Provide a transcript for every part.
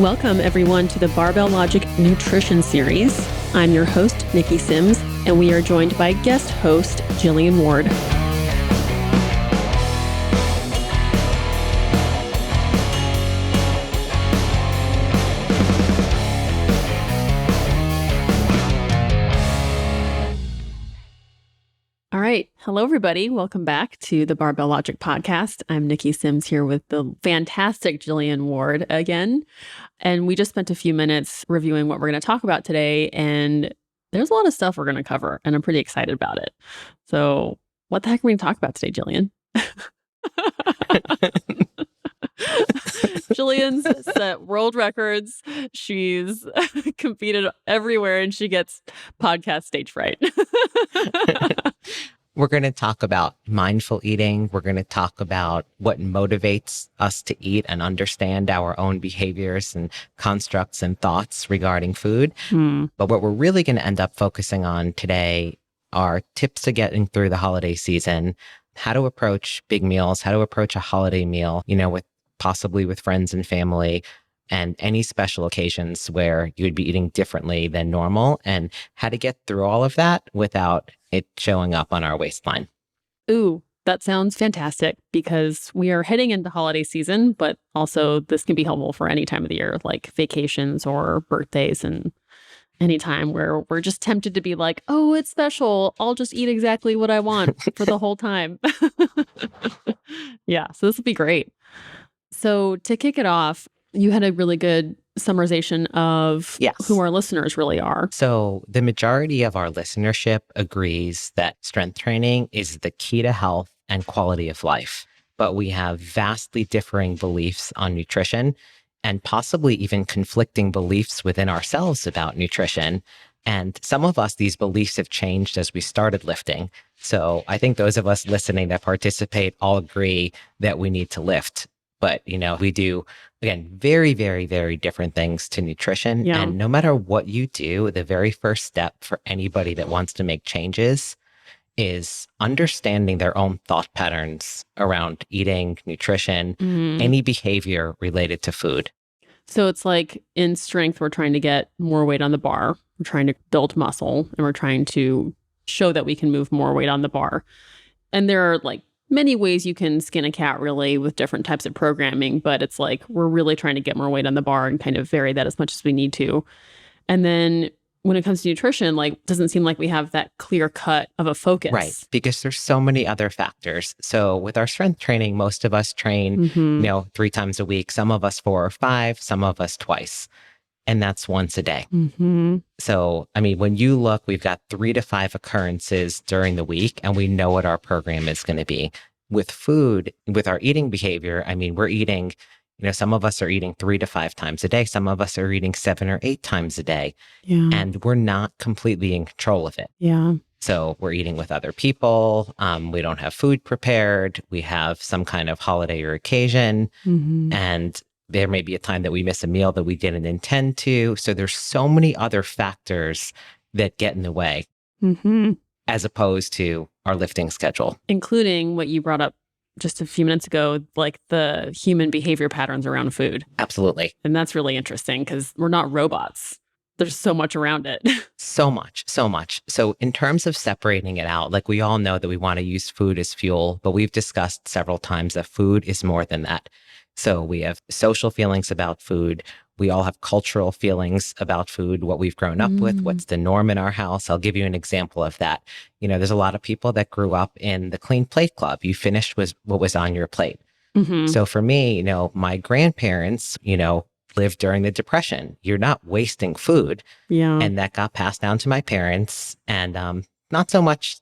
Welcome, everyone, to the Barbell Logic Nutrition Series. I'm your host, Nikki Sims, and we are joined by guest host, Jillian Ward. All right. Hello, everybody. Welcome back to the Barbell Logic podcast. I'm Nikki Sims here with the fantastic Jillian Ward again. And we just spent a few minutes reviewing what we're going to talk about today. And there's a lot of stuff we're going to cover, and I'm pretty excited about it. So what the heck are we going to talk about today, Jillian? Jillian's set world records. She's competed everywhere, and she gets podcast stage fright. We're going to talk about mindful eating. We're going to talk about what motivates us to eat and understand our own behaviors and constructs and thoughts regarding food. But what we're really going to end up focusing on today are tips to getting through the holiday season, how to approach big meals, how to approach a holiday meal, with possibly with friends and family, and any special occasions where you would be eating differently than normal, and how to get through all of that without it showing up on our waistline. Ooh, that sounds fantastic, because we are heading into holiday season, but also this can be helpful for any time of the year, like vacations or birthdays, and any time where we're just tempted to be like, oh, it's special. I'll just eat exactly what I want for the whole time. Yeah, so this will be great. So to kick it off, you had a really good summarization of who our listeners really are. So the majority of our listenership agrees that strength training is the key to health and quality of life. But we have vastly differing beliefs on nutrition, and possibly even conflicting beliefs within ourselves about nutrition. And some of us, these beliefs have changed as we started lifting. So I think those of us listening that participate all agree that we need to lift. But, we do, again, very, very, very different things to nutrition. Yeah. And no matter what you do, the very first step for anybody that wants to make changes is understanding their own thought patterns around eating, nutrition, any behavior related to food. So it's like in strength, we're trying to get more weight on the bar. We're trying to build muscle, and we're trying to show that we can move more weight on the bar. And there are many ways you can skin a cat, really, with different types of programming, but it's like we're really trying to get more weight on the bar and kind of vary that as much as we need to. And then when it comes to nutrition, doesn't seem like we have that clear cut of a focus. Right, because there's so many other factors. So with our strength training, most of us train, 3 times a week, some of us 4 or 5, some of us twice. And that's once a day. So, when you look, we've got 3 to 5 occurrences during the week, and we know what our program is going to be. With food, with our eating behavior, we're eating, some of us are eating 3 to 5 times a day. Some of us are eating 7 or 8 times a day. Yeah. And we're not completely in control of it. Yeah. So we're eating with other people. We don't have food prepared. We have some kind of holiday or occasion. And there may be a time that we miss a meal that we didn't intend to. So there's so many other factors that get in the way, as opposed to our lifting schedule. Including what you brought up just a few minutes ago, like the human behavior patterns around food. Absolutely. And that's really interesting, because we're not robots. There's so much around it. So much. So in terms of separating it out, we all know that we want to use food as fuel, but we've discussed several times that food is more than that. So we have social feelings about food. We all have cultural feelings about food, what we've grown up with, what's the norm in our house. I'll give you an example of that. There's a lot of people that grew up in the clean plate club. You finished with what was on your plate. So for me, my grandparents, lived during the Depression. You're not wasting food. Yeah. And that got passed down to my parents. And not so much.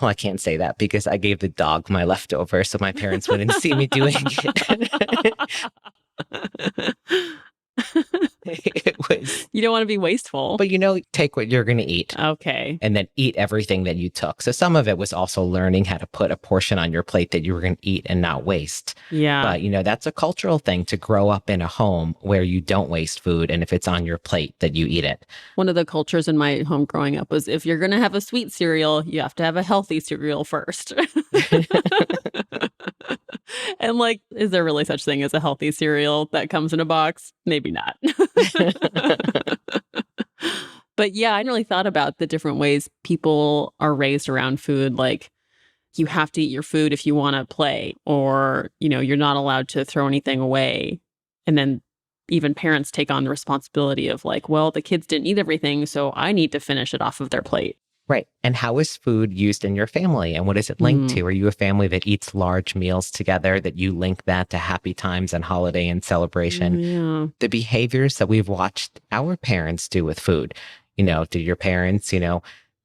Well, I can't say that because I gave the dog my leftover, so my parents wouldn't see me doing it. It was. You don't want to be wasteful. But take what you're going to eat. Okay. And then eat everything that you took. So some of it was also learning how to put a portion on your plate that you were going to eat and not waste. Yeah. But, that's a cultural thing to grow up in a home where you don't waste food. And if it's on your plate, that you eat it. One of the cultures in my home growing up was, if you're going to have a sweet cereal, you have to have a healthy cereal first. And like, is there really such thing as a healthy cereal that comes in a box? Maybe not. But yeah, I really thought about the different ways people are raised around food. Like, you have to eat your food if you want to play, or, you're not allowed to throw anything away. And then even parents take on the responsibility of like, well, the kids didn't eat everything, so I need to finish it off of their plate. Right. And how is food used in your family? And what is it linked to? Are you a family that eats large meals together, that you link that to happy times and holiday and celebration? Yeah. The behaviors that we've watched our parents do with food. Did your parents,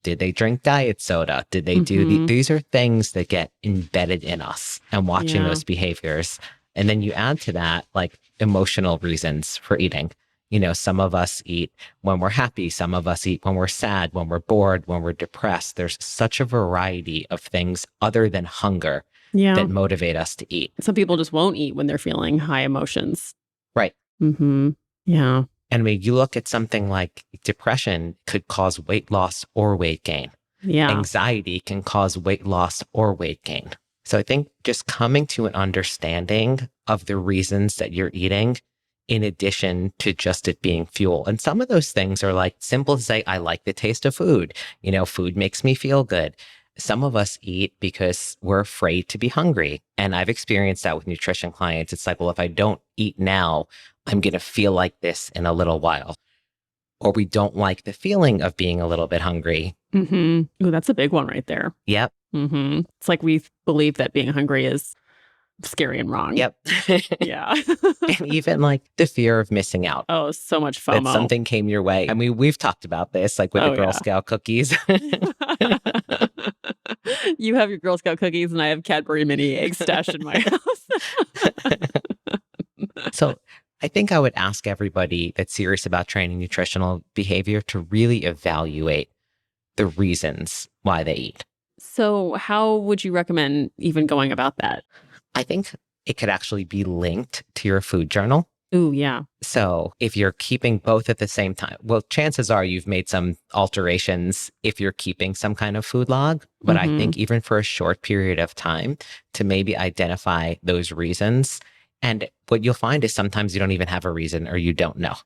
did they drink diet soda? Did they do these are things that get embedded in us, and watching those behaviors. And then you add to that like emotional reasons for eating. Some of us eat when we're happy. Some of us eat when we're sad, when we're bored, when we're depressed. There's such a variety of things other than hunger that motivate us to eat. Some people just won't eat when they're feeling high emotions. Right. Yeah. And when you look at something like depression could cause weight loss or weight gain. Yeah. Anxiety can cause weight loss or weight gain. So I think just coming to an understanding of the reasons that you're eating, in addition to just it being fuel. And some of those things are like simple to say, I like the taste of food. Food makes me feel good. Some of us eat because we're afraid to be hungry. And I've experienced that with nutrition clients. It's like, well, if I don't eat now, I'm going to feel like this in a little while. Or we don't like the feeling of being a little bit hungry. Ooh, that's a big one right there. Yep. It's like we believe that being hungry is scary and wrong. Yep. Yeah. And even like the fear of missing out. Oh, so much FOMO. That something came your way. I mean, we've talked about this, like with the Girl Scout cookies. You have your Girl Scout cookies and I have Cadbury mini eggs stashed in my house. So I think I would ask everybody that's serious about training nutritional behavior to really evaluate the reasons why they eat. So how would you recommend even going about that? I think it could actually be linked to your food journal. Ooh, yeah. So if you're keeping both at the same time, well, chances are you've made some alterations if you're keeping some kind of food log. But I think even for a short period of time to maybe identify those reasons. And what you'll find is sometimes you don't even have a reason or you don't know.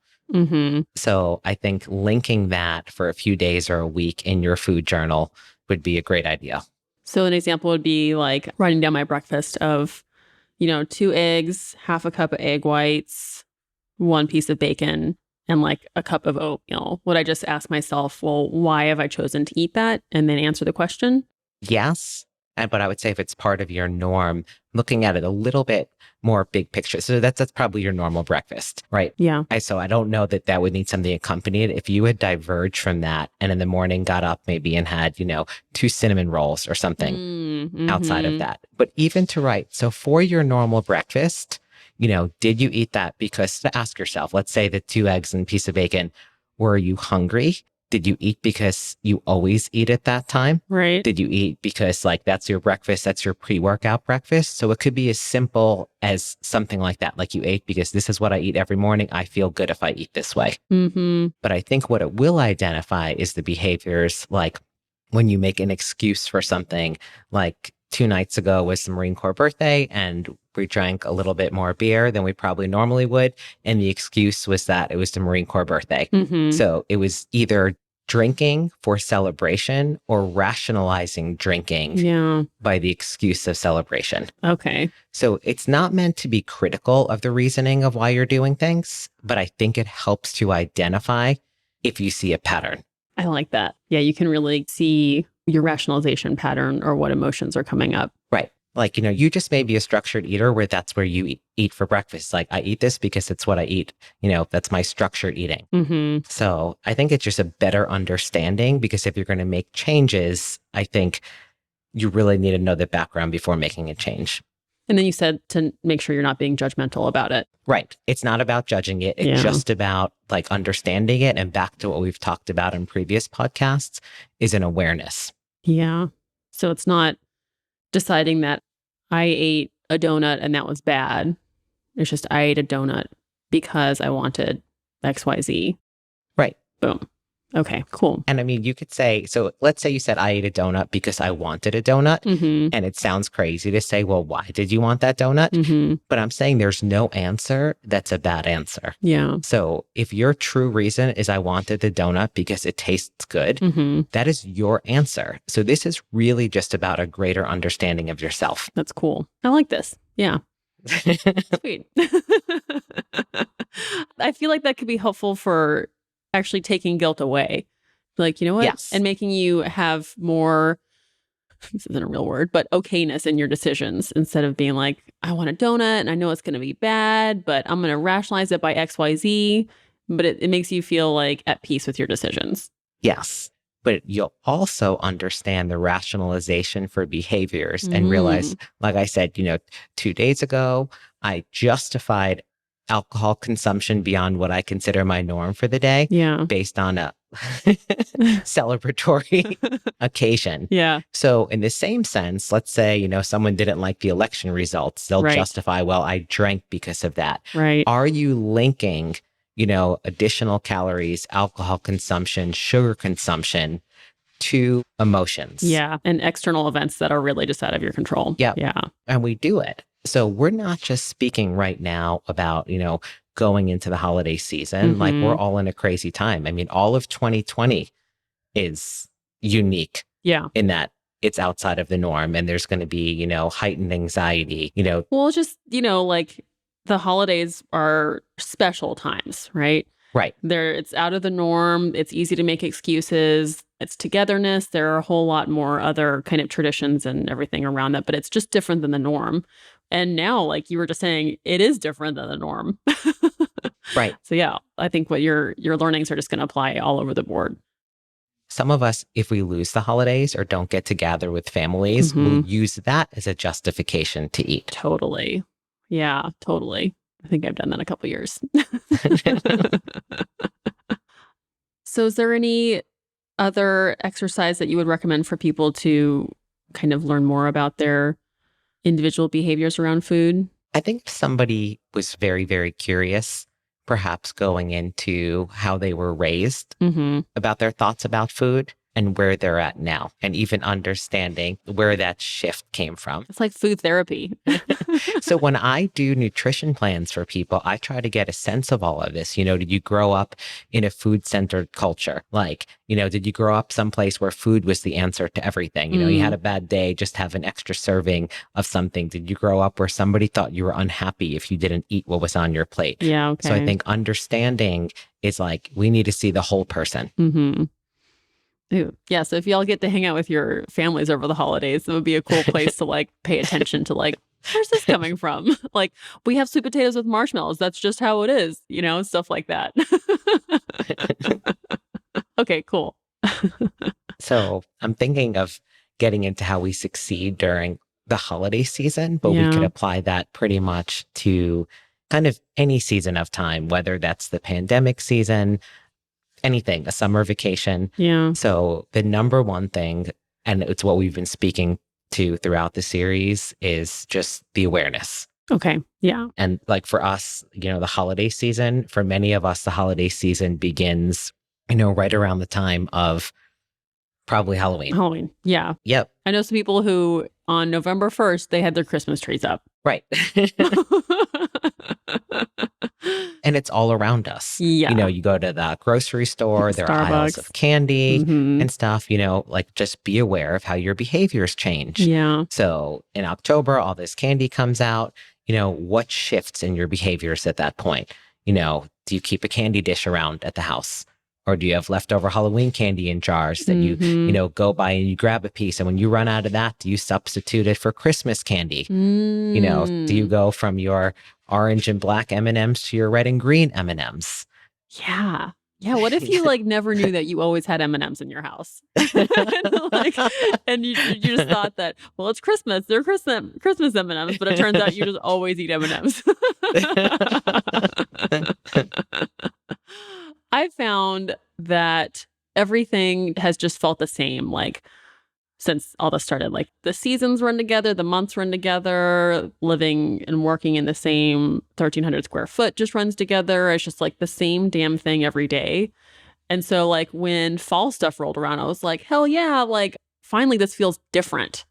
So I think linking that for a few days or a week in your food journal would be a great idea. So an example would be like writing down my breakfast of, 2 eggs, half a cup of egg whites, 1 piece of bacon, and like a cup of oatmeal. Would I just ask myself, well, why have I chosen to eat that? And then answer the question? Yes. But I would say if it's part of your norm, looking at it a little bit more big picture. So that's probably your normal breakfast, right? Yeah. So I don't know that would need something accompanied. If you had diverged from that and in the morning got up maybe and had, 2 cinnamon rolls or something outside of that. But even to write, so for your normal breakfast, did you eat that? Because to ask yourself, let's say the 2 eggs and a piece of bacon, were you hungry? Did you eat because you always eat at that time? Right. Did you eat because like that's your breakfast, that's your pre-workout breakfast? So it could be as simple as something like that. Like you ate because this is what I eat every morning. I feel good if I eat this way. But I think what it will identify is the behaviors like when you make an excuse for something, like 2 nights ago was the Marine Corps birthday and we drank a little bit more beer than we probably normally would. And the excuse was that it was the Marine Corps birthday. So it was either drinking for celebration or rationalizing drinking by the excuse of celebration. Okay. So it's not meant to be critical of the reasoning of why you're doing things, but I think it helps to identify if you see a pattern. I like that. Yeah, you can really see your rationalization pattern or what emotions are coming up. Right. Like, you just may be a structured eater where that's where you eat for breakfast. Like, I eat this because it's what I eat. That's my structured eating. So I think it's just a better understanding because if you're going to make changes, I think you really need to know the background before making a change. And then you said to make sure you're not being judgmental about it. Right. It's not about judging it. It's just about like understanding it. And back to what we've talked about in previous podcasts is an awareness. Yeah. So it's not deciding that I ate a donut and that was bad. It's just I ate a donut because I wanted XYZ. Right. Boom. Okay, cool. And I mean, you could say, so let's say you said, I ate a donut because I wanted a donut. Mm-hmm. And it sounds crazy to say, well, why did you want that donut? Mm-hmm. But I'm saying there's no answer that's a bad answer. Yeah. So if your true reason is I wanted the donut because it tastes good, Mm-hmm. that is your answer. So this is really just about a greater understanding of yourself. That's cool. I like this. Yeah. Sweet. I feel like that could be helpful for actually taking guilt away. Like, you know what? Yes. And making you have more, this isn't a real word, but okayness in your decisions instead of being like, I want a donut and I know it's going to be bad, but I'm going to rationalize it by XYZ. But it makes you feel like at peace with your decisions. Yes. But you'll also understand the rationalization for behaviors and realize, like I said, 2 days ago, I justified alcohol consumption beyond what I consider my norm for the day based on a celebratory occasion. Yeah. So in the same sense, let's say, someone didn't like the election results. They'll justify, well, I drank because of that. Right. Are you linking additional calories, alcohol consumption, sugar consumption to emotions? Yeah. And external events that are really just out of your control. Yeah. Yeah. And we do it. So we're not just speaking right now about, going into the holiday season. Like we're all in a crazy time. I mean, all of 2020 is unique. Yeah. In that it's outside of the norm and there's going to be, heightened anxiety, Well, just, like the holidays are special times, right? Right. It's out of the norm. It's easy to make excuses. It's togetherness. There are a whole lot more other kind of traditions and everything around that, but it's just different than the norm. And now, like you were just saying, it is different than the norm. Right. So yeah, I think what your learnings are just going to apply all over the board. Some of us, if we lose the holidays or don't get to gather with families, will use that as a justification to eat. Totally. Yeah, totally. I think I've done that a couple years. So is there any other exercise that you would recommend for people to kind of learn more about their individual behaviors around food? I think if somebody was very, very curious, perhaps going into how they were raised about their thoughts about food and where they're at now, and even understanding where that shift came from. It's like food therapy. So when I do nutrition plans for people, I try to get a sense of all of this. Did you grow up in a food-centered culture? Like, did you grow up someplace where food was the answer to everything? You had a bad day, just have an extra serving of something. Did you grow up where somebody thought you were unhappy if you didn't eat what was on your plate? Yeah, okay. So I think understanding is like, we need to see the whole person. Ooh. Yeah, so if y'all get to hang out with your families over the holidays, it would be a cool place to like pay attention to like, where's this coming from? Like, we have sweet potatoes with marshmallows. That's just how it is, stuff like that. Okay, cool. So I'm thinking of getting into how we succeed during the holiday season, but we could apply that pretty much to kind of any season of time, whether that's the pandemic season, anything, a summer vacation. Yeah. So the number one thing, and it's what we've been speaking to throughout the series, is just the awareness. Okay. Yeah. And like for us, the holiday season, for many of us, the holiday season begins, right around the time of probably Halloween. Halloween. Yeah. Yep. I know some people who on November 1st, they had their Christmas trees up. Right. And it's all around us. Yeah. You go to the grocery store, there are aisles of candy and stuff, like just be aware of how your behaviors change. Yeah. So in October, all this candy comes out, what shifts in your behaviors at that point? Do you keep a candy dish around at the house? Or do you have leftover Halloween candy in jars that you go by and you grab a piece, and when you run out of that, do you substitute it for Christmas candy? Do you go from your orange and black M&Ms to your red and green M&Ms? Yeah. Yeah. What if you like never knew that you always had M&Ms in your house? and you just thought that, well, it's Christmas. They're Christmas M&Ms, but it turns out you just always eat M&Ms. I found that everything has just felt the same, like since all this started. Like the seasons run together, the months run together, living and working in the same 1,300 square foot just runs together. It's just like the same damn thing every day. And so like when fall stuff rolled around, I was like, hell yeah, like finally this feels different.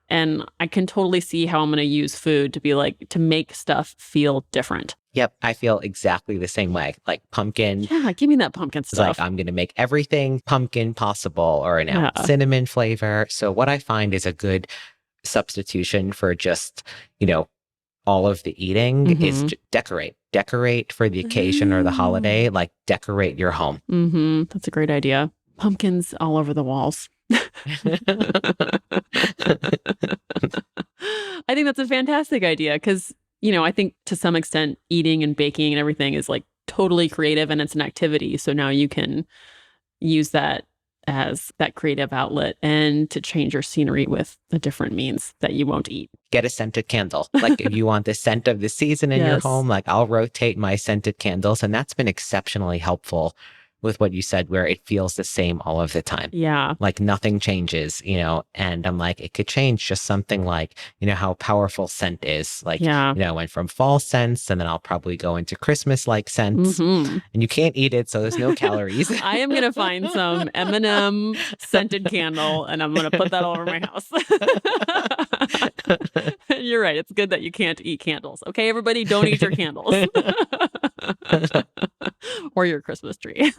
And I can totally see how I'm going to use food to be like, to make stuff feel different. Yep, I feel exactly the same way. Like pumpkin. Yeah, give me that pumpkin It's like stuff. I'm going to make everything pumpkin possible, or now cinnamon flavor. So what I find is a good substitution for just, all of the eating is decorate. Decorate for the occasion or the holiday, like decorate your home. That's a great idea. Pumpkins all over the walls. I think that's a fantastic idea because, I think to some extent eating and baking and everything is like totally creative and it's an activity. So now you can use that as that creative outlet and to change your scenery with a different means that you won't eat. Get a scented candle. Like if you want the scent of the season in your home, like I'll rotate my scented candles. And that's been exceptionally helpful with what you said, where it feels the same all of the time. Yeah. Like nothing changes, and I'm like, it could change just something like, how powerful scent is. Like, went from fall scents and then I'll probably go into Christmas-like scents and you can't eat it. So there's no calories. I am going to find some M&M scented candle and I'm going to put that all over my house. You're right. It's good that you can't eat candles. Okay, everybody, don't eat your candles. Or your Christmas tree.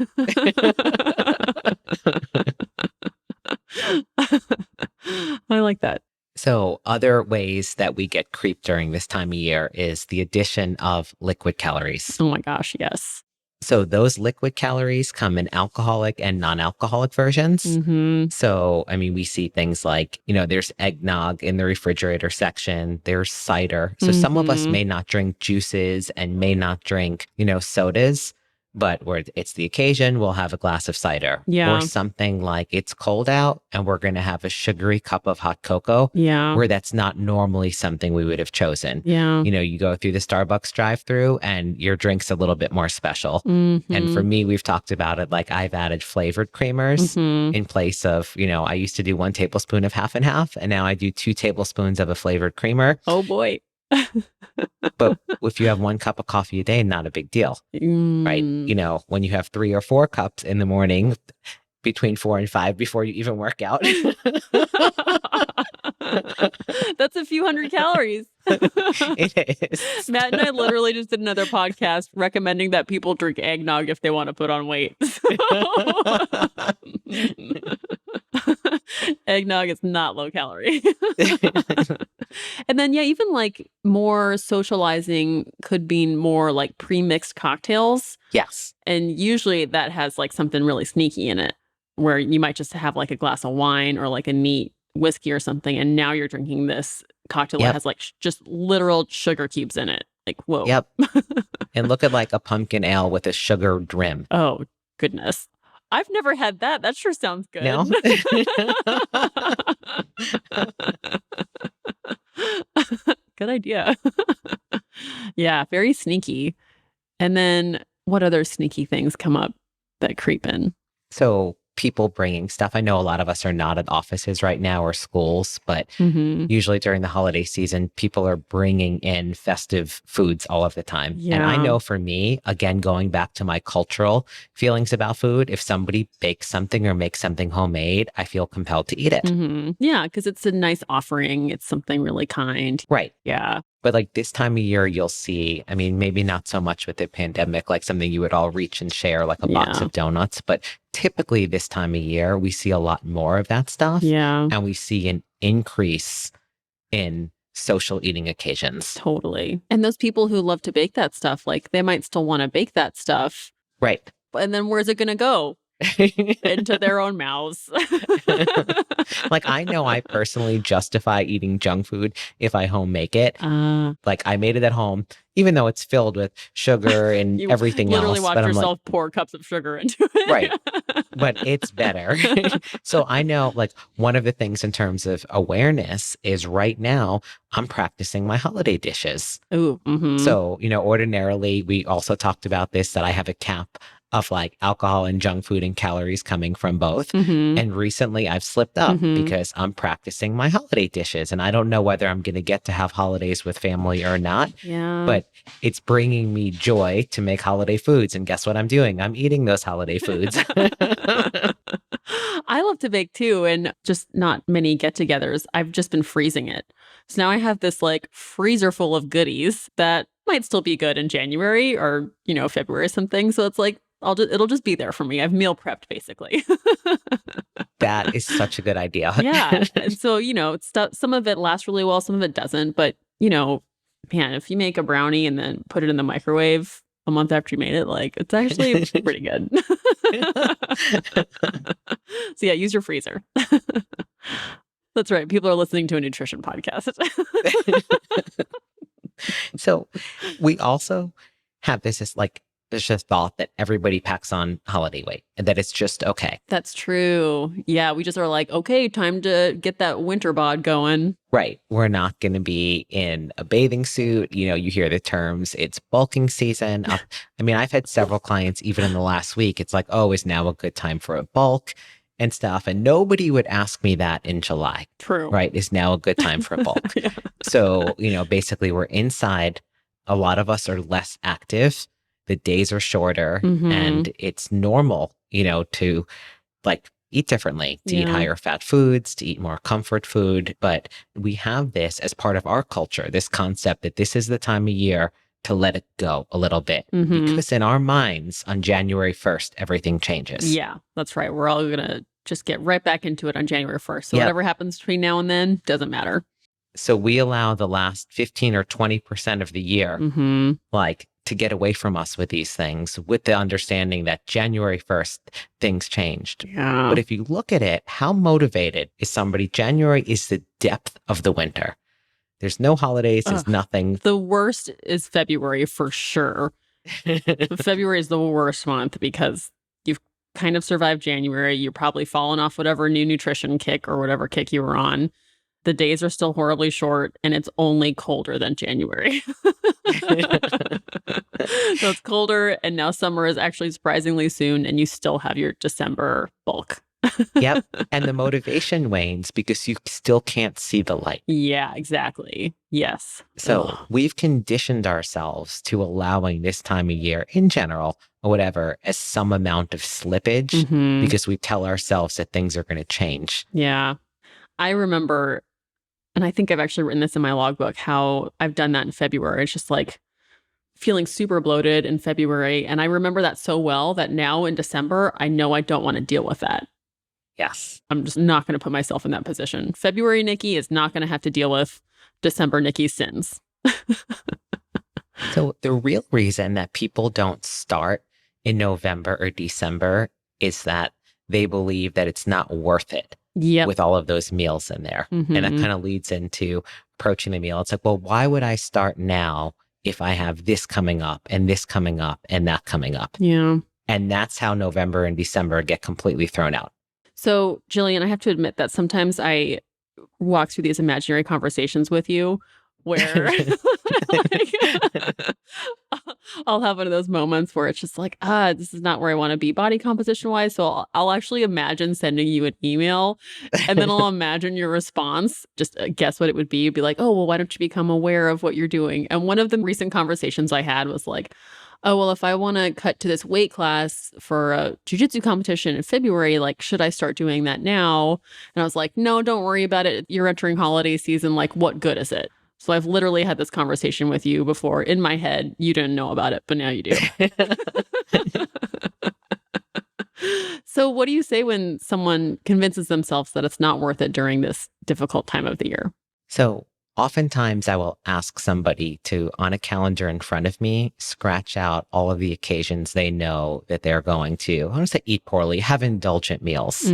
I like that. So other ways that we get creep during this time of year is the addition of liquid calories. Oh my gosh, yes. So those liquid calories come in alcoholic and non-alcoholic versions. So, we see things like, there's eggnog in the refrigerator section, there's cider. So some of us may not drink juices and may not drink, sodas. But where it's the occasion, we'll have a glass of cider. Yeah. Or something like it's cold out and we're going to have a sugary cup of hot cocoa. Yeah. Where that's not normally something we would have chosen. Yeah. You go through the Starbucks drive-through and your drink's a little bit more special. And for me, we've talked about it, like I've added flavored creamers in place of, I used to do 1 tablespoon of half and half, and now I do 2 tablespoons of a flavored creamer. Oh boy. But if you have 1 cup of coffee a day, not a big deal, right? When you have 3 or 4 cups in the morning, between 4 and 5 before you even work out. That's a few hundred calories. It is. Matt and I literally just did another podcast recommending that people drink eggnog if they want to put on weight. Eggnog is not low calorie. And then, even like more socializing could mean more like pre-mixed cocktails. Yes. And usually that has like something really sneaky in it, where you might just have like a glass of wine or like a neat whiskey or something. And now you're drinking this cocktail that has like just literal sugar cubes in it. Like, whoa. Yep. And look at like a pumpkin ale with a sugared rim. Oh, goodness. I've never had that. That sure sounds good. No? Good idea. Yeah, very sneaky. And then what other sneaky things come up that creep in? So people bringing stuff. I know a lot of us are not at offices right now or schools, but usually during the holiday season, people are bringing in festive foods all of the time. Yeah. And I know for me, again, going back to my cultural feelings about food, if somebody bakes something or makes something homemade, I feel compelled to eat it. Yeah, because it's a nice offering. It's something really kind. Right. Yeah. But like this time of year, you'll see, maybe not so much with the pandemic, like something you would all reach and share, like a box of donuts. But typically this time of year, we see a lot more of that stuff. Yeah. And we see an increase in social eating occasions. Totally. And those people who love to bake that stuff, like they might still want to bake that stuff. Right. And then where's it going to go? Into their own mouths. Like I know I personally justify eating junk food if I home make it. Like I made it at home, even though it's filled with sugar and everything else. Literally watch yourself pour cups of sugar into it. Right. But it's better. So I know like one of the things in terms of awareness is right now I'm practicing my holiday dishes. Ooh. So, ordinarily we also talked about this, that I have a cap of like alcohol and junk food and calories coming from both. Mm-hmm. And recently I've slipped up Mm-hmm. because I'm practicing my holiday dishes and I don't know whether I'm going to get to have holidays with family or not. Yeah. But it's bringing me joy to make holiday foods. And guess what I'm doing? I'm eating those holiday foods. I love to bake too, and just not many get-togethers. I've just been freezing it. So now I have this like freezer full of goodies that might still be good in January or, February or something. So it's like it'll just be there for me. I've meal prepped basically. That is such a good idea. Yeah. And so, some of it lasts really well, some of it doesn't. But, man, if you make a brownie and then put it in the microwave a month after you made it, like it's actually pretty good. So yeah, use your freezer. That's right. People are listening to a nutrition podcast. So we also have this like, there's just thought that everybody packs on holiday weight and that it's just okay. That's true. Yeah, we just are like, okay, time to get that winter bod going. Right. We're not going to be in a bathing suit. You hear the terms, it's bulking season. I've had several clients, even in the last week, it's like, oh, is now a good time for a bulk and stuff. And nobody would ask me that in July. True. Right. Is now a good time for a bulk. Yeah. So, basically we're inside. A lot of us are less active. The days are shorter and it's normal, to like eat differently, to eat higher fat foods, to eat more comfort food. But we have this as part of our culture, this concept that this is the time of year to let it go a little bit. Because in our minds on January 1st, everything changes. Yeah, that's right. We're all going to just get right back into it on January 1st. So whatever happens between now and then doesn't matter. So we allow the last 15 or 20% of the year, like to get away from us with these things, with the understanding that January 1st, things changed. Yeah. But if you look at it, how motivated is somebody? January is the depth of the winter. There's no holidays, there's nothing. The worst is February for sure. February is the worst month because you've kind of survived January. You're probably fallen off whatever new nutrition kick or whatever kick you were on. The days are still horribly short and it's only colder than January. So it's colder and now summer is actually surprisingly soon and you still have your December bulk. Yep. And the motivation wanes because you still can't see the light. Yeah, exactly. Yes. So we've conditioned ourselves to allowing this time of year in general or whatever as some amount of slippage because we tell ourselves that things are going to change. Yeah. I remember, and I think I've actually written this in my logbook, how I've done that in February. It's just like feeling super bloated in February. And I remember that so well that now in December, I know I don't want to deal with that. Yes. I'm just not going to put myself in that position. February Nikki is not going to have to deal with December Nikki's sins. So the real reason that people don't start in November or December is that they believe that it's not worth it. Yep. With all of those meals in there. And that kind of leads into approaching the meal. It's like, well, why would I start now if I have this coming up and this coming up and that coming up? Yeah. And that's how November and December get completely thrown out. So, Jillian, I have to admit that sometimes I walk through these imaginary conversations with you where I'll have one of those moments where it's just like, this is not where I want to be body composition wise. So I'll actually imagine sending you an email and then I'll imagine your response. Just guess what it would be. You'd be like, oh, well, why don't you become aware of what you're doing? And one of the recent conversations I had was like, oh, well, if I want to cut to this weight class for a jiu-jitsu competition in February, like, should I start doing that now? And I was like, no, don't worry about it. You're entering holiday season. Like, what good is it? So I've literally had this conversation with you before in my head. You didn't know about it, but now you do. So what do you say when someone convinces themselves that it's not worth it during this difficult time of the year? So oftentimes I will ask somebody to, on a calendar in front of me, scratch out all of the occasions they know that they're going to, I don't say eat poorly, have indulgent meals.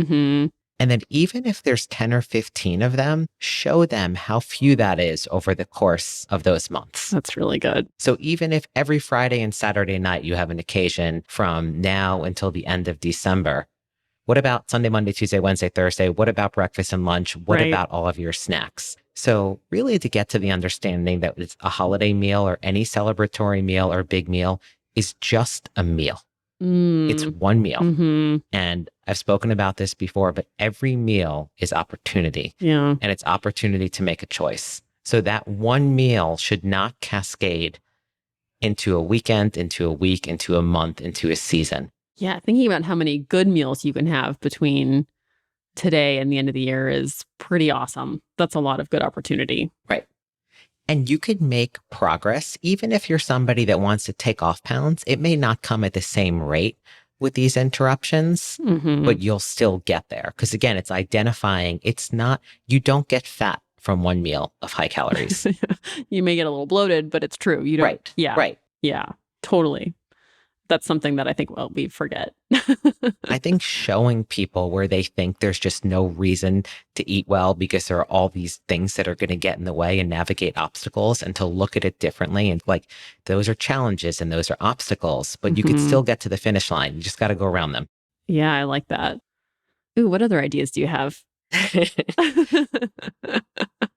And then even if there's 10 or 15 of them, show them how few that is over the course of those months. That's really good. So even if every Friday and Saturday night you have an occasion from now until the end of December, what about Sunday, Monday, Tuesday, Wednesday, Thursday? What about breakfast and lunch? What about all of your snacks? So really to get to the understanding that it's a holiday meal or any celebratory meal or big meal is just a meal. It's one meal. Mm-hmm. And I've spoken about this before, but every meal is opportunity. Yeah. And it's opportunity to make a choice. So that one meal should not cascade into a weekend, into a week, into a month, into a season. Yeah. Thinking about how many good meals you can have between today and the end of the year is pretty awesome. That's a lot of good opportunity. Right. And you could make progress, even if you're somebody that wants to take off pounds. It may not come at the same rate with these interruptions, but you'll still get there. Because again, it's identifying, it's not, you don't get fat from one meal of high calories. You may get a little bloated, but it's true. You don't. Right. Yeah. Right. Yeah. Totally. That's something that I think, well, we forget. I think showing people where they think there's just no reason to eat well because there are all these things that are going to get in the way and navigate obstacles, and to look at it differently. And like, those are challenges and those are obstacles, but you could still get to the finish line. You just got to go around them. Yeah, I like that. Ooh, what other ideas do you have?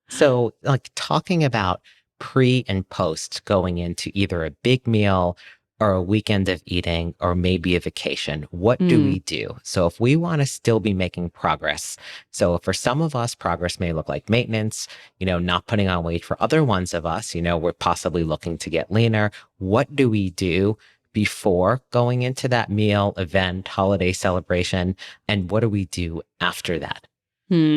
So like talking about pre and post going into either a big meal or a weekend of eating or maybe a vacation, what do we do? So if we want to still be making progress, so for some of us, progress may look like maintenance, not putting on weight. For other ones of us, we're possibly looking to get leaner. What do we do before going into that meal, event, holiday celebration? And what do we do after that?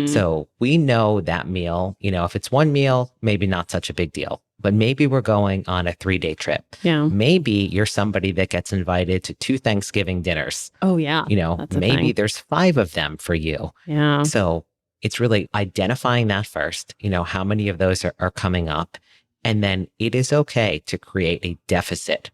So we know that meal, if it's one meal, maybe not such a big deal, but maybe we're going on a 3-day trip. Yeah. Maybe you're somebody that gets invited to 2 Thanksgiving dinners. Oh, yeah. Maybe there's 5 of them for you. Yeah. So it's really identifying that first, how many of those are coming up. And then it is okay to create a deficit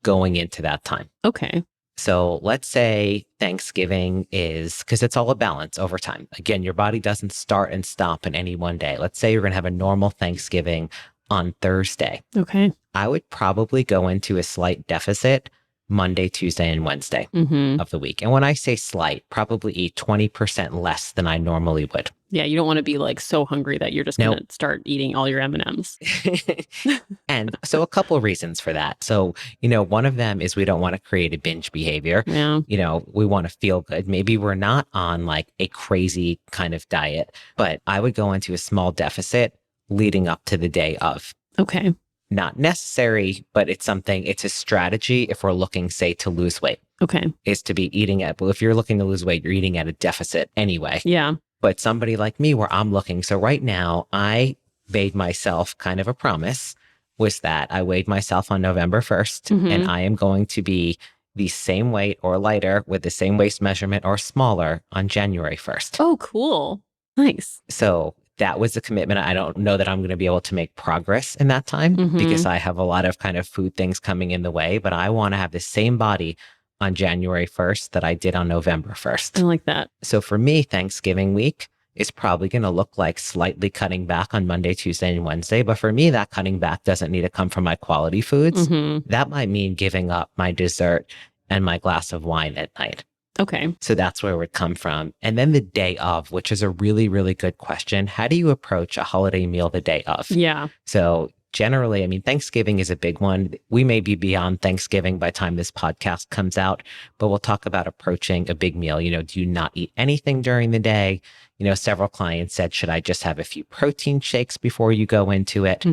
going into that time. Okay. So let's say Thanksgiving is, because it's all a balance over time. Again, your body doesn't start and stop in any one day. Let's say you're going to have a normal Thanksgiving on Thursday. Okay. I would probably go into a slight deficit Monday, Tuesday, and Wednesday of the week. And when I say slight, probably eat 20% less than I normally would. Yeah, you don't want to be like so hungry that you're just going to start eating all your M&Ms. And so a couple of reasons for that. So, one of them is we don't want to create a binge behavior. Yeah. We want to feel good. Maybe we're not on like a crazy kind of diet, but I would go into a small deficit leading up to the day of. Okay. Not necessary, but it's a strategy if we're looking, say, to lose weight. Okay. Is to be eating well, if you're looking to lose weight, you're eating at a deficit anyway. Yeah. But somebody like me where I'm looking, so right now I made myself kind of a promise, was that I weighed myself on November 1st and I am going to be the same weight or lighter with the same waist measurement or smaller on January 1st. Oh, cool. Nice. So that was a commitment. I don't know that I'm going to be able to make progress in that time because I have a lot of kind of food things coming in the way, but I want to have the same body on January 1st that I did on November 1st. I like that. So for me, Thanksgiving week is probably going to look like slightly cutting back on Monday, Tuesday, and Wednesday. But for me, that cutting back doesn't need to come from my quality foods. That might mean giving up my dessert and my glass of wine at night. Okay. So that's where it would come from. And then the day of, which is a really, really good question. How do you approach a holiday meal the day of? Yeah. So generally, Thanksgiving is a big one. We may be beyond Thanksgiving by the time this podcast comes out, but we'll talk about approaching a big meal. Do you not eat anything during the day? Several clients said, should I just have a few protein shakes before you go into it?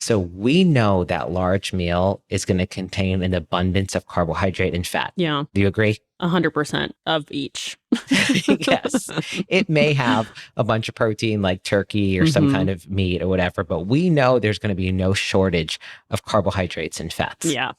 So we know that large meal is going to contain an abundance of carbohydrate and fat. Yeah. Do you agree? 100% of each. Yes. It may have a bunch of protein like turkey or some kind of meat or whatever, but we know there's going to be no shortage of carbohydrates and fats. Yeah.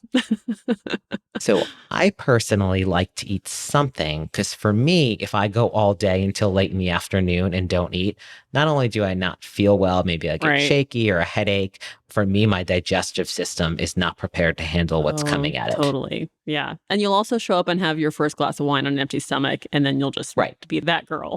So I personally like to eat something because for me, if I go all day until late in the afternoon and don't eat, not only do I not feel well, maybe I get shaky or a headache. For me, my digestive system is not prepared to handle what's coming at it. Totally. Yeah. And you'll also show up and have your first glass of wine on an empty stomach, and then you'll just be that girl.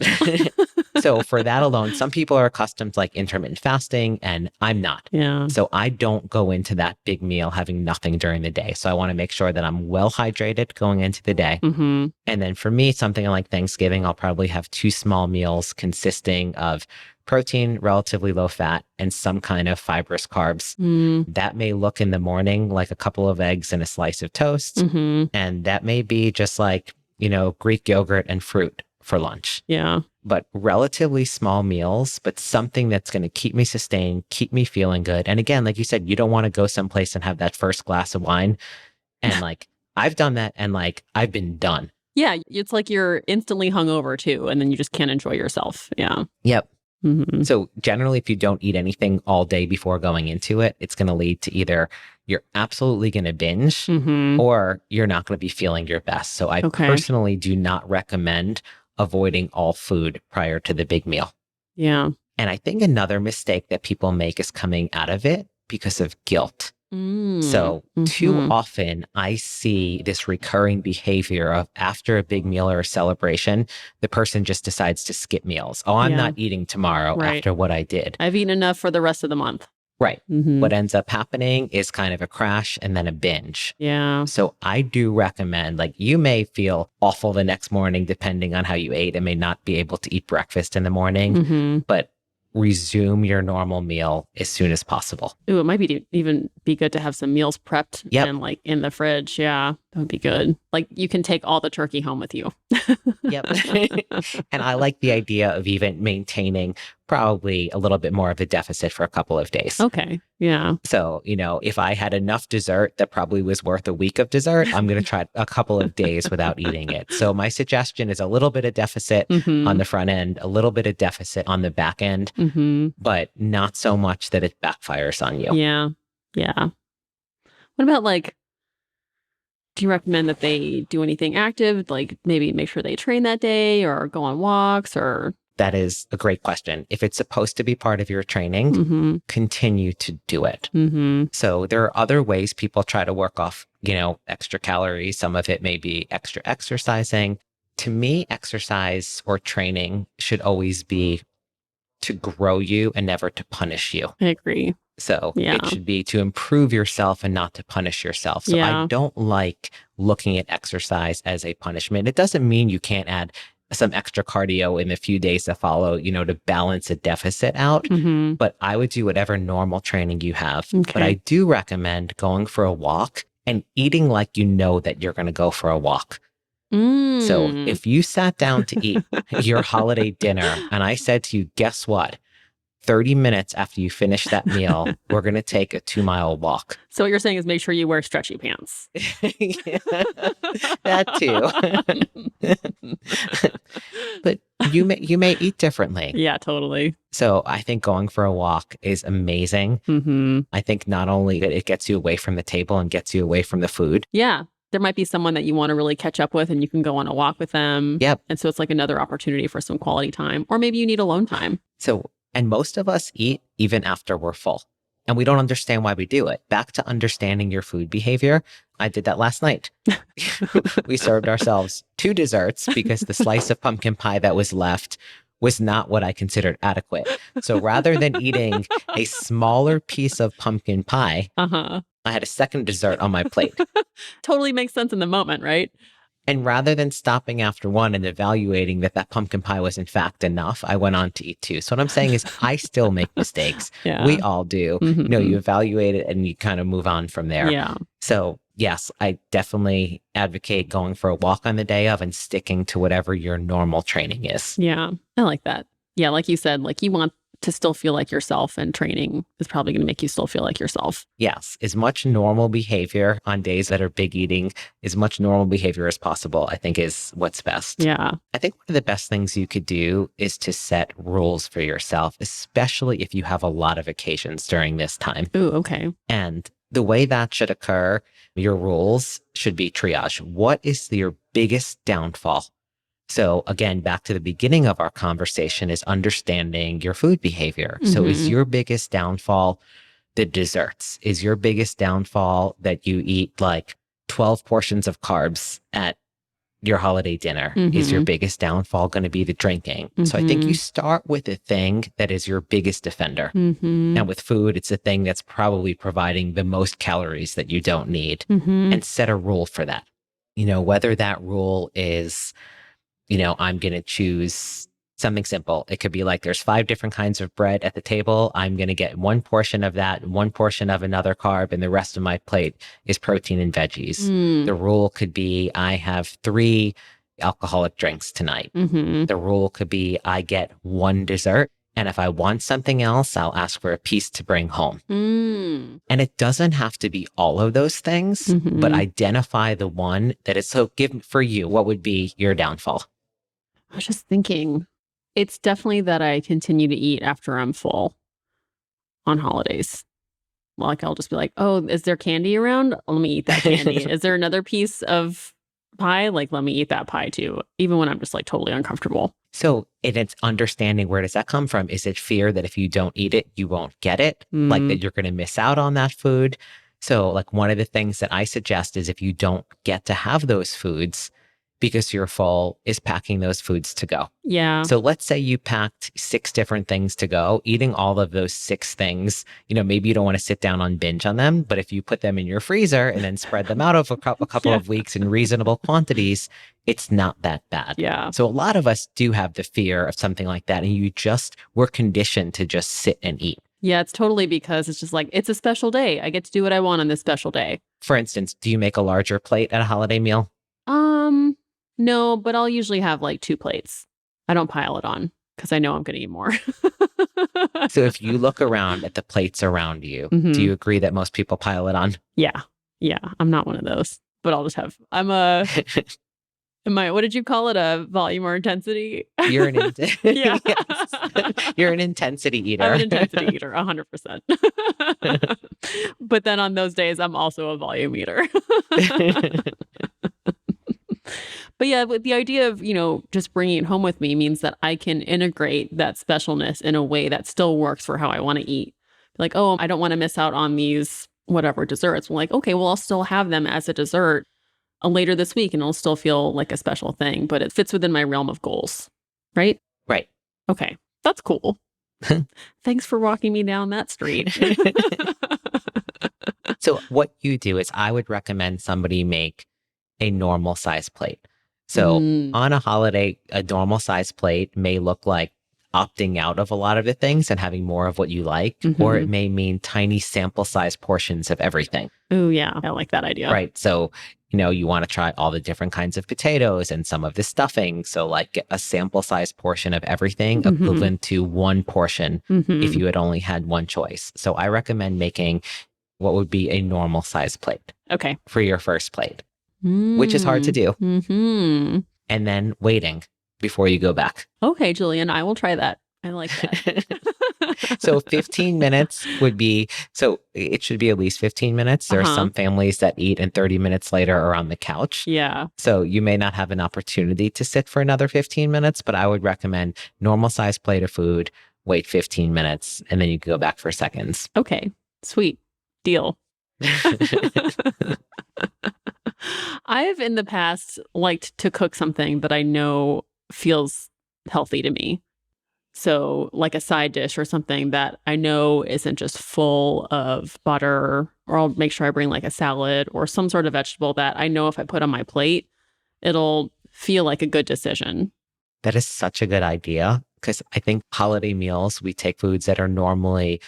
So for that alone, some people are accustomed to like intermittent fasting and I'm not. Yeah. So I don't go into that big meal having nothing during the day. So I want to make sure that I'm well hydrated going into the day. And then for me, something like Thanksgiving, I'll probably have 2 small meals consisting of protein, relatively low fat, and some kind of fibrous carbs. That may look in the morning like a couple of eggs and a slice of toast. And that may be just like, Greek yogurt and fruit for lunch. Yeah. But relatively small meals, but something that's going to keep me sustained, keep me feeling good. And again, like you said, you don't want to go someplace and have that first glass of wine. And like, I've done that and like, I've been done. Yeah. It's like you're instantly hungover too. And then you just can't enjoy yourself. Yeah. Yep. So generally, if you don't eat anything all day before going into it, it's going to lead to either you're absolutely going to binge or you're not going to be feeling your best. So I personally do not recommend avoiding all food prior to the big meal. Yeah. And I think another mistake that people make is coming out of it because of guilt. So too often I see this recurring behavior of after a big meal or a celebration, the person just decides to skip meals. Oh, I'm not eating tomorrow after what I did. I've eaten enough for the rest of the month. Right. What ends up happening is kind of a crash and then a binge. Yeah. So I do recommend, like, you may feel awful the next morning depending on how you ate and may not be able to eat breakfast in the morning, but resume your normal meal as soon as possible. Ooh, it might even be good to have some meals prepped and like in the fridge. Yeah, that would be good. Like you can take all the turkey home with you. Yep. And I like the idea of even maintaining probably a little bit more of a deficit for a couple of days. Okay. Yeah. So, if I had enough dessert that probably was worth a week of dessert, I'm going to try a couple of days without eating it. So my suggestion is a little bit of deficit on the front end, a little bit of deficit on the back end, but not so much that it backfires on you. Yeah. Yeah. What about like, do you recommend that they do anything active? Like maybe make sure they train that day or go on walks or... That is a great question. If it's supposed to be part of your training, continue to do it. So there are other ways people try to work off, extra calories. Some of it may be extra exercising. To me, exercise or training should always be to grow you and never to punish you. I agree. So it should be to improve yourself and not to punish yourself. So I don't like looking at exercise as a punishment. It doesn't mean you can't add some extra cardio in the few days that follow, to balance a deficit out. But I would do whatever normal training you have. Okay. But I do recommend going for a walk and eating like that you're going to go for a walk. So if you sat down to eat your holiday dinner and I said to you, guess what? 30 minutes after you finish that meal, we're going to take a 2-mile walk. So what you're saying is make sure you wear stretchy pants. That too. But you may eat differently. Yeah, totally. So I think going for a walk is amazing. I think not only that it gets you away from the table and gets you away from the food. Yeah. There might be someone that you want to really catch up with and you can go on a walk with them. Yep. And so it's like another opportunity for some quality time. Or maybe you need alone time. And most of us eat even after we're full. And we don't understand why we do it. Back to understanding your food behavior. I did that last night. We served ourselves 2 desserts because the slice of pumpkin pie that was left was not what I considered adequate. So rather than eating a smaller piece of pumpkin pie, I had a second dessert on my plate. Totally makes sense in the moment, right? And rather than stopping after one and evaluating that pumpkin pie was in fact enough, I went on to eat 2. So what I'm saying is I still make mistakes. We all do. You evaluate it and you kind of move on from there. Yeah. So yes, I definitely advocate going for a walk on the day of and sticking to whatever your normal training is. Yeah. I like that. Yeah. Like you said, like you want to still feel like yourself, and training is probably going to make you still feel like yourself. Yes. As much normal behavior on days that are big eating, as much normal behavior as possible, I think is what's best. Yeah. I think one of the best things you could do is to set rules for yourself, especially if you have a lot of occasions during this time. Ooh, okay. And the way that should occur, your rules should be triage. What is your biggest downfall? So again, back to the beginning of our conversation is understanding your food behavior. So is your biggest downfall the desserts? Is your biggest downfall that you eat like 12 portions of carbs at your holiday dinner? Is your biggest downfall going to be the drinking? So I think you start with the thing that is your biggest offender. And with food, it's the thing that's probably providing the most calories that you don't need, and set a rule for that. Whether that rule is, I'm going to choose Something simple. It could be like there's 5 different kinds of bread at the table. I'm going to get one portion of that, one portion of another carb, and the rest of my plate is protein and veggies. The rule could be I have 3 alcoholic drinks tonight. The rule could be I get 1 dessert. And if I want something else, I'll ask for a piece to bring home. And it doesn't have to be all of those things, but identify the one that is so give for you. What would be your downfall? I was just thinking, it's definitely that I continue to eat after I'm full on holidays. Like I'll just be like, oh, is there candy around? Let me eat that candy. Is there another piece of pie? Like, let me eat that pie too, even when I'm just like totally uncomfortable. So it's understanding, where does that come from? Is it fear that if you don't eat it, you won't get it? Like that you're going to miss out on that food? So like one of the things that I suggest is if you don't get to have those foods because you're full, is packing those foods to go. Yeah. So let's say you packed 6 different things to go, eating all of those 6 things, maybe you don't want to sit down on binge on them, but if you put them in your freezer and then spread them out over a couple of weeks in reasonable quantities, it's not that bad. Yeah. So a lot of us do have the fear of something like that. And we're conditioned to just sit and eat. Yeah, it's totally because it's just like, it's a special day. I get to do what I want on this special day. For instance, do you make a larger plate at a holiday meal? No, but I'll usually have like 2 plates. I don't pile it on because I know I'm going to eat more. So if you look around at the plates around you, do you agree that most people pile it on? Yeah. Yeah. I'm not one of those, but I'll just have, what did you call it? A volume or intensity? You're an, yeah. Yes. You're an intensity eater. I'm an intensity eater, 100%. But then on those days, I'm also a volume eater. But yeah, with the idea of, just bringing it home with me means that I can integrate that specialness in a way that still works for how I want to eat. Like, oh, I don't want to miss out on these whatever desserts. I'm like, okay, well, I'll still have them as a dessert later this week and it'll still feel like a special thing, but it fits within my realm of goals, right? Right. Okay, that's cool. Thanks for walking me down that street. So what you do is I would recommend somebody make a normal size plate. So on a holiday, a normal size plate may look like opting out of a lot of the things and having more of what you like, or it may mean tiny sample size portions of everything. Oh yeah, I like that idea. Right. So, you want to try all the different kinds of potatoes and some of the stuffing. So like get a sample size portion of everything equivalent to 1 portion if you had only had 1 choice. So I recommend making what would be a normal size plate. Okay. For your first plate. Which is hard to do. And then waiting before you go back. Okay, Julian, I will try that. I like that. So 15 minutes would be, so it should be at least 15 minutes. There are some families that eat and 30 minutes later are on the couch. Yeah. So you may not have an opportunity to sit for another 15 minutes, but I would recommend normal size plate of food, wait 15 minutes, and then you can go back for seconds. Okay, sweet. Deal. I've in the past liked to cook something that I know feels healthy to me. So like a side dish or something that I know isn't just full of butter, or I'll make sure I bring like a salad or some sort of vegetable that I know if I put on my plate, it'll feel like a good decision. That is such a good idea, because I think holiday meals, we take foods that are normally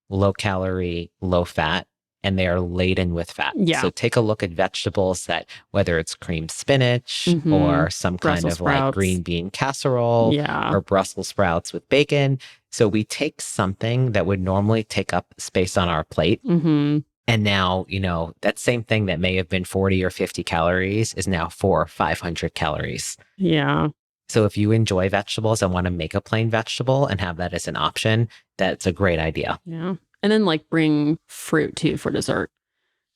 low calorie, low fat, and they are laden with fat. Yeah. So take a look at vegetables that, whether it's creamed spinach or some kind Brussels of like sprouts. green bean casserole or Brussels sprouts with bacon. So we take something that would normally take up space on our plate. And now, that same thing that may have been 40 or 50 calories is now 400 or 500 calories. Yeah. So if you enjoy vegetables and want to make a plain vegetable and have that as an option, that's a great idea. Yeah. And then like bring fruit too for dessert.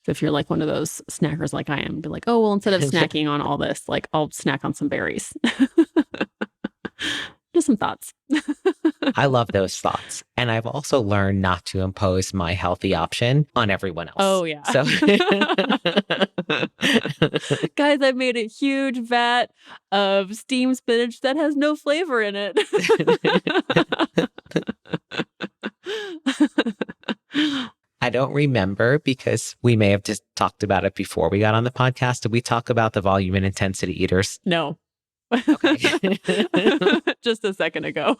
So if you're like one of those snackers like I am, be like, oh, well, instead of snacking on all this, like I'll snack on some berries. Just some thoughts. I love those thoughts. And I've also learned not to impose my healthy option on everyone else. Oh, yeah. So guys, I made a huge vat of steamed spinach that has no flavor in it. I don't remember, because we may have just talked about it before we got on the podcast. Did we talk about the volume and intensity eaters? No. Okay. just a second ago.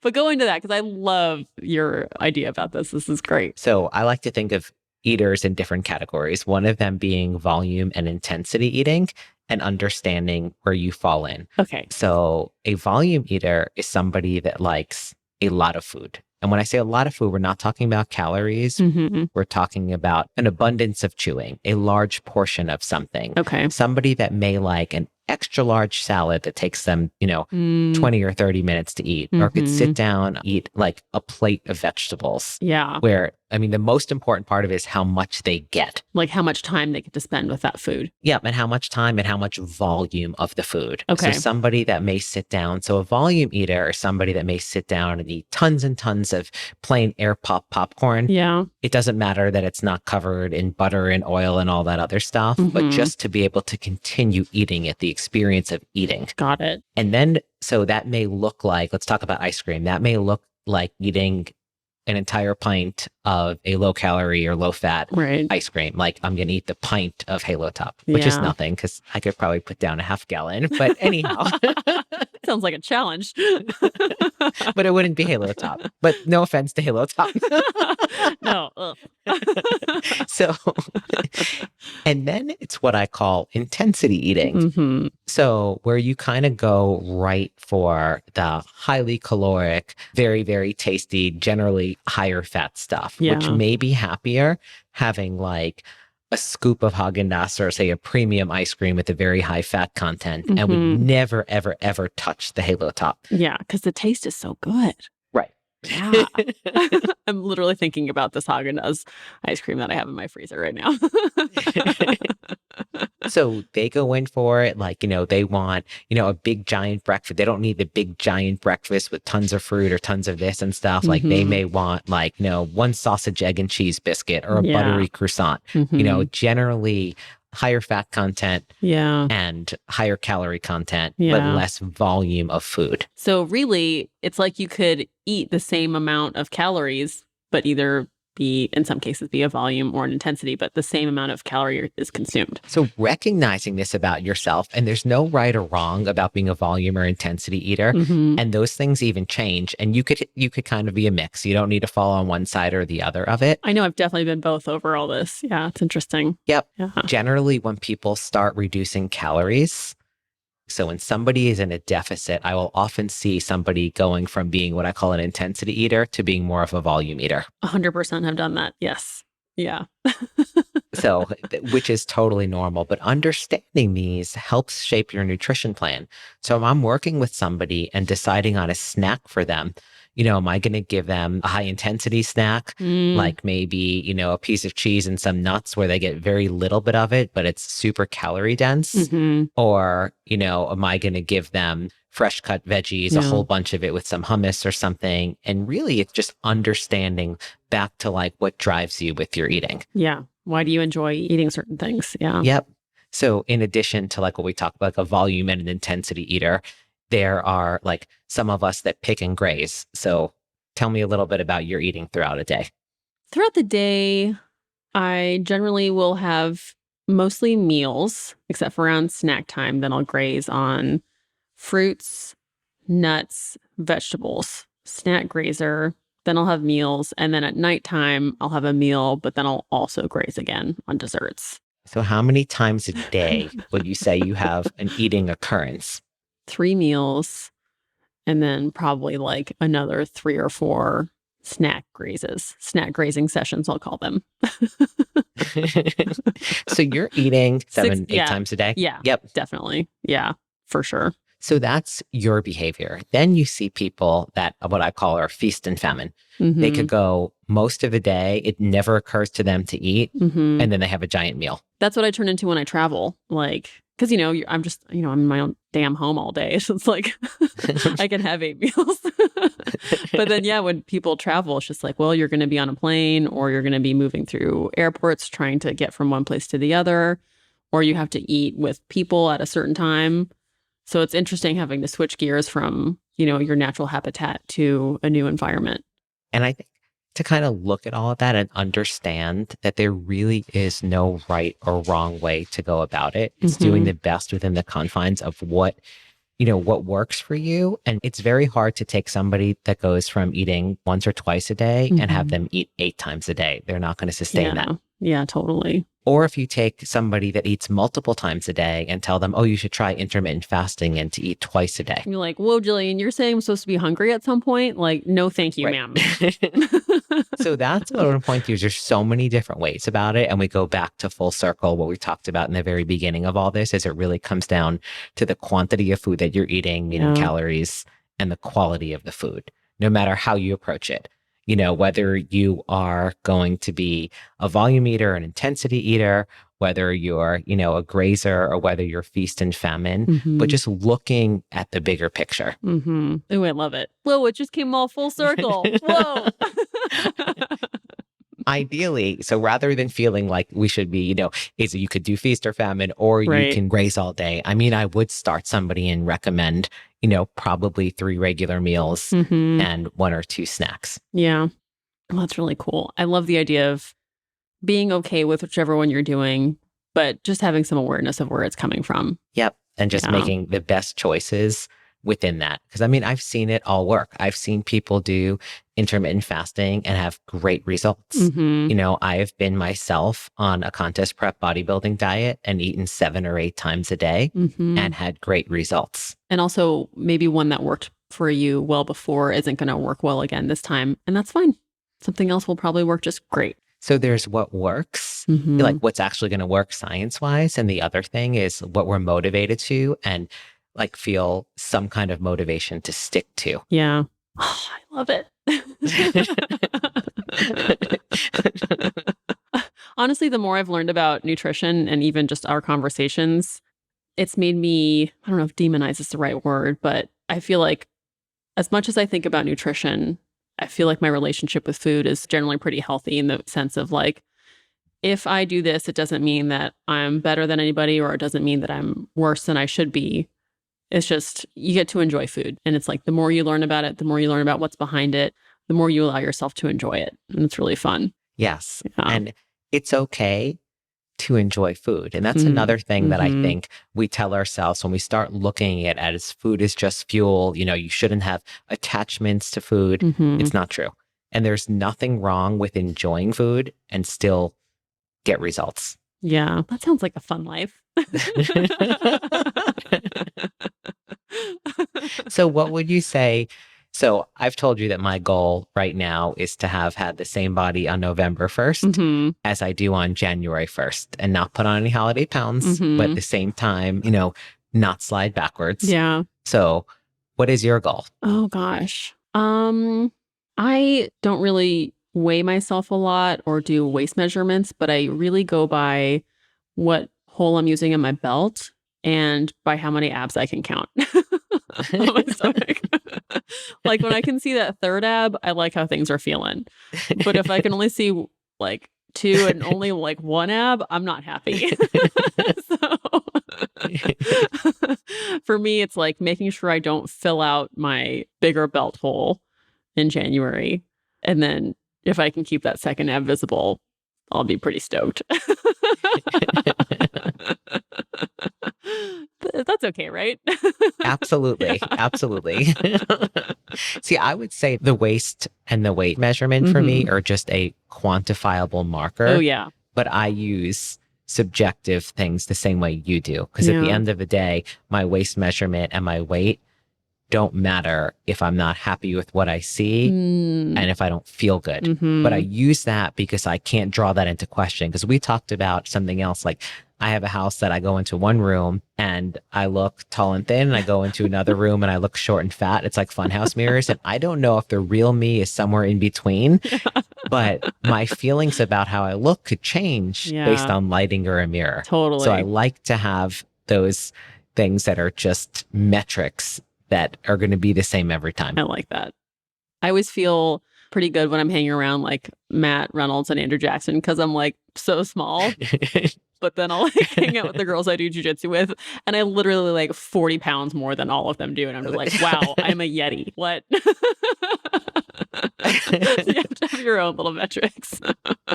But go into that because I love your idea about this. This is great. So I like to think of eaters in different categories, one of them being volume and intensity eating and understanding where you fall in. Okay. So a volume eater is somebody that likes a lot of food. And when I say a lot of food, we're not talking about calories. Mm-hmm. We're talking about an abundance of chewing, a large portion of something. Okay. Somebody that may like an extra large salad that takes them, 20 or 30 minutes to eat, or could sit down, eat like a plate of vegetables. Yeah. Where, the most important part of it is how much they get. Like how much time they get to spend with that food. Yeah. And how much time and how much volume of the food. Okay. So somebody that may sit down, so a volume eater is somebody that may sit down and eat tons and tons of plain air pop popcorn. Yeah. It doesn't matter that it's not covered in butter and oil and all that other stuff, but just to be able to continue eating it, the experience of eating. Got it. And then, so that may look like, let's talk about ice cream. That may look like eating an entire pint of a low calorie or low fat ice cream. Like I'm going to eat the pint of Halo Top, which is nothing because I could probably put down a half gallon. But anyhow, sounds like a challenge. But it wouldn't be Halo Top. But no offense to Halo Top. No. So, and then it's what I call intensity eating. Mm-hmm. So where you kind of go right for the highly caloric, very, very tasty, generally higher fat stuff, which may be happier having like a scoop of Haagen-Dazs or say a premium ice cream with a very high fat content and would never, ever, ever touch the Halo Top. Yeah, because the taste is so good. Right. Yeah. I'm literally thinking about this Haagen-Dazs ice cream that I have in my freezer right now. So they go in for it like, they want, a big giant breakfast. They don't need the big giant breakfast with tons of fruit or tons of this and stuff. Like they may want like, one sausage, egg and cheese biscuit or a buttery croissant, generally higher fat content and higher calorie content, but less volume of food. So really, it's like you could eat the same amount of calories, but either be, in some cases, be a volume or an intensity, but the same amount of calorie is consumed. So recognizing this about yourself, and there's no right or wrong about being a volume or intensity eater, and those things even change. And you could kind of be a mix. You don't need to fall on one side or the other of it. I know I've definitely been both over all this. Yeah, it's interesting. Yep. Yeah. Generally, when people start reducing calories, so when somebody is in a deficit, I will often see somebody going from being what I call an intensity eater to being more of a volume eater. 100% have done that. Yes. Yeah. So, which is totally normal, but understanding these helps shape your nutrition plan. So if I'm working with somebody and deciding on a snack for them, am I going to give them a high intensity snack, like maybe, a piece of cheese and some nuts where they get very little bit of it, but it's super calorie dense? Or, am I going to give them fresh cut veggies, a whole bunch of it with some hummus or something? And really, it's just understanding back to like what drives you with your eating. Yeah. Why do you enjoy eating certain things? Yeah. Yep. So in addition to like what we talked about, like a volume and an intensity eater, there are like some of us that pick and graze. So tell me a little bit about your eating throughout a day. Throughout the day, I generally will have mostly meals, except for around snack time. Then I'll graze on fruits, nuts, vegetables, snack grazer. Then I'll have meals. And then at nighttime, I'll have a meal, but then I'll also graze again on desserts. So how many times a day would you say you have an eating occurrence? 3 meals, and then probably like another 3 or 4 snack grazing sessions, I'll call them. So you're eating 8 times a day? Yeah. Yep. Definitely. Yeah, for sure. So that's your behavior. Then you see people that what I call are feast and famine. They could go most of the day. It never occurs to them to eat. And then they have a giant meal. That's what I turn into when I travel. Like, because, I'm just, I'm in my own damn home all day. So it's like, I can have 8 meals. But then, when people travel, it's just like, well, you're going to be on a plane or you're going to be moving through airports trying to get from one place to the other, or you have to eat with people at a certain time. So it's interesting having to switch gears from, your natural habitat to a new environment. And I think to kind of look at all of that and understand that there really is no right or wrong way to go about it. It's doing the best within the confines of what what works for you. And it's very hard to take somebody that goes from eating once or twice a day and have them eat 8 times a day. They're not going to sustain that. Yeah, totally. Or if you take somebody that eats multiple times a day and tell them, oh, you should try intermittent fasting and to eat twice a day. You're like, whoa, Jillian, you're saying I'm supposed to be hungry at some point? Like, no, thank you, ma'am. So that's what I want to point to is there's so many different ways about it. And we go back to full circle. What we talked about in the very beginning of all this is it really comes down to the quantity of food that you're eating, meaning calories, and the quality of the food, no matter how you approach it. Whether you are going to be a volume eater, an intensity eater, whether you're, a grazer or whether you're feast and famine, but just looking at the bigger picture. Oh, I love it. Whoa, it just came all full circle. Whoa. Ideally, so rather than feeling like we should be, is you could do feast or famine or you can graze all day. I mean, I would start somebody and recommend, probably 3 regular meals and 1 or 2 snacks. Yeah. Well, that's really cool. I love the idea of being okay with whichever one you're doing, but just having some awareness of where it's coming from. Yep. And just making the best choices within that. Because I've seen it all work. I've seen people do intermittent fasting and have great results. I have been myself on a contest prep bodybuilding diet and eaten 7 or 8 times a day and had great results. And also maybe one that worked for you well before isn't going to work well again this time. And that's fine. Something else will probably work just great. So there's what works, like what's actually going to work science-wise. And the other thing is what we're motivated to and like feel some kind of motivation to stick to. Yeah. Oh, I love it. Honestly, the more I've learned about nutrition and even just our conversations, it's made me, I don't know if demonize is the right word, but I feel like as much as I think about nutrition, I feel like my relationship with food is generally pretty healthy in the sense of like, if I do this, it doesn't mean that I'm better than anybody or it doesn't mean that I'm worse than I should be. It's just, you get to enjoy food. And it's like, the more you learn about it, the more you learn about what's behind it, the more you allow yourself to enjoy it. And it's really fun. Yes. Yeah. And it's okay to enjoy food. And that's another thing that I think we tell ourselves when we start looking at it as food is just fuel. You shouldn't have attachments to food. It's not true. And there's nothing wrong with enjoying food and still get results. Yeah, that sounds like a fun life. So what would you say? So I've told you that my goal right now is to have had the same body on November 1st as I do on January 1st and not put on any holiday pounds, but at the same time, not slide backwards. Yeah. So what is your goal? Oh gosh. I don't really weigh myself a lot or do waist measurements, but I really go by what hole I'm using in my belt and by how many abs I can count on my stomach. Like when I can see that 3rd ab, I like how things are feeling. But if I can only see like 2 and only like 1 ab, I'm not happy. So for me, it's like making sure I don't fill out my bigger belt hole in January. And then if I can keep that 2nd ab visible, I'll be pretty stoked. That's okay, right? Absolutely. Yeah. Absolutely. See, I would say the waist and the weight measurement for me are just a quantifiable marker. Oh, yeah. But I use subjective things the same way you do. Because at the end of the day, my waist measurement and my weight don't matter if I'm not happy with what I see and if I don't feel good. But I use that because I can't draw that into question. Because we talked about something else, like I have a house that I go into one room and I look tall and thin, and I go into another room and I look short and fat. It's like funhouse mirrors. And I don't know if the real me is somewhere in between, but my feelings about how I look could change based on lighting or a mirror. Totally. So I like to have those things that are just metrics that are going to be the same every time. I like that. I always feel pretty good when I'm hanging around like Matt Reynolds and Andrew Jackson because I'm like so small. But then I'll like hang out with the girls I do jujitsu with, and I literally like 40 pounds more than all of them do. And I'm just like, wow, I'm a Yeti. What? You have to have your own little metrics.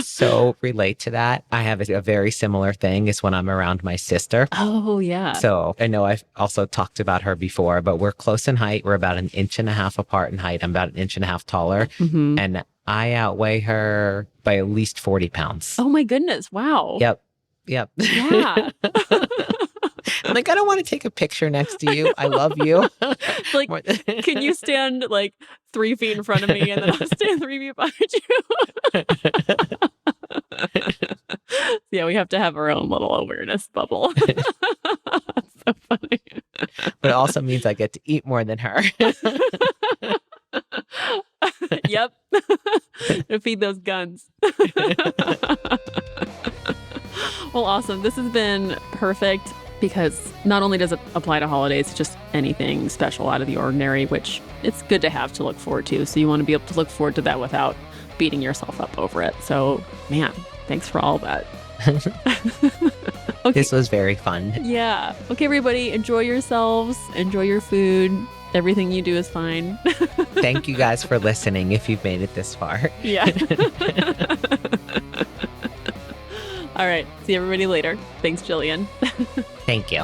So relate to that. I have a very similar thing is when I'm around my sister. Oh, yeah. So I know I've also talked about her before, but we're close in height. We're about 1.5 inches apart in height. I'm about 1.5 inches taller. Mm-hmm. And I outweigh her by at least 40 pounds. Oh, my goodness. Wow. Yep. Yeah. I'm like, I don't want to take a picture next to you. I love you. Like, can you stand like 3 feet in front of me and then I'll stand 3 feet behind you? Yeah, we have to have our own little awareness bubble. That's so funny. But it also means I get to eat more than her. Yep. To feed those guns. Well, awesome. This has been perfect because not only does it apply to holidays, just anything special out of the ordinary, which it's good to have to look forward to. So you want to be able to look forward to that without beating yourself up over it. So, man, thanks for all that. Okay. This was very fun. Yeah. Okay, everybody, enjoy yourselves. Enjoy your food. Everything you do is fine. Thank you guys for listening if you've made it this far. Yeah. All right. See everybody later. Thanks, Jillian. Thank you.